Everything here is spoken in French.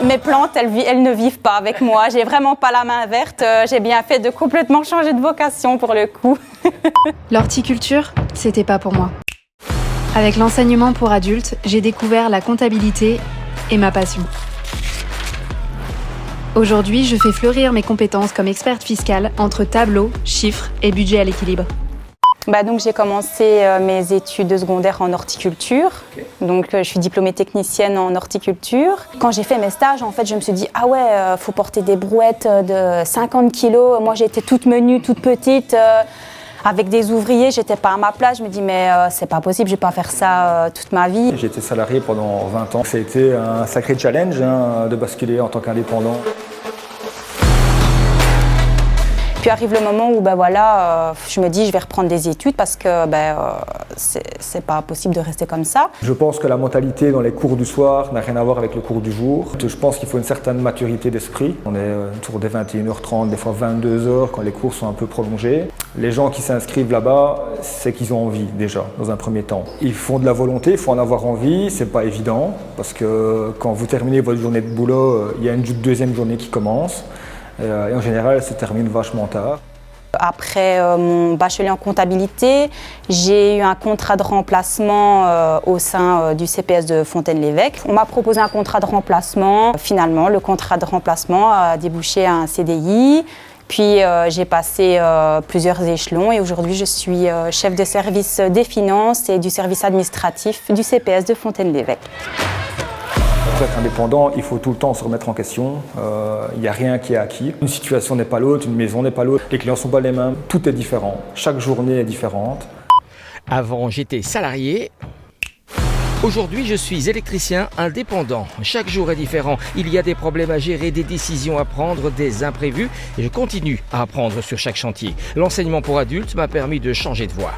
Mes plantes, elles ne vivent pas avec moi. J'ai vraiment pas la main verte. J'ai bien fait de complètement changer de vocation pour le coup. L'horticulture, c'était pas pour moi. Avec l'enseignement pour adultes, j'ai découvert la comptabilité et ma passion. Aujourd'hui, je fais fleurir mes compétences comme experte fiscale entre tableaux, chiffres et budget à l'équilibre. Donc j'ai commencé mes études de secondaire en horticulture. Donc je suis diplômée technicienne en horticulture. Quand j'ai fait mes stages, en fait, je me suis dit ah ouais, faut porter des brouettes de 50 kilos. Moi, j'étais toute menue, toute petite. Avec des ouvriers, j'étais pas à ma place. Je me dis mais c'est pas possible, je vais pas faire ça toute ma vie. J'ai été salarié pendant 20 ans. Ça a été un sacré challenge de basculer en tant qu'indépendant. Puis arrive le moment où je me dis je vais reprendre des études parce que c'est pas possible de rester comme ça. Je pense que la mentalité dans les cours du soir n'a rien à voir avec le cours du jour. Je pense qu'il faut une certaine maturité d'esprit. On est autour des 21h30, des fois 22h quand les cours sont un peu prolongés. Les gens qui s'inscrivent là-bas, c'est qu'ils ont envie déjà, dans un premier temps. Ils font de la volonté, il faut en avoir envie, c'est pas évident parce que quand vous terminez votre journée de boulot, il y a une deuxième journée qui commence. Et en général, elle se termine vachement tard. Après mon bachelier en comptabilité, j'ai eu un contrat de remplacement au sein du CPS de Fontaine-l'Évêque. On m'a proposé un contrat de remplacement. Finalement, le contrat de remplacement a débouché à un CDI. Puis j'ai passé plusieurs échelons et aujourd'hui je suis chef de service des finances et du service administratif du CPS de Fontaine-l'Évêque. Pour être indépendant, il faut tout le temps se remettre en question. Il n'y a rien qui est acquis. Une situation n'est pas l'autre, une maison n'est pas l'autre. Les clients ne sont pas les mêmes. Tout est différent. Chaque journée est différente. Avant, j'étais salarié. Aujourd'hui, je suis électricien indépendant. Chaque jour est différent. Il y a des problèmes à gérer, des décisions à prendre, des imprévus. Et je continue à apprendre sur chaque chantier. L'enseignement pour adultes m'a permis de changer de voie.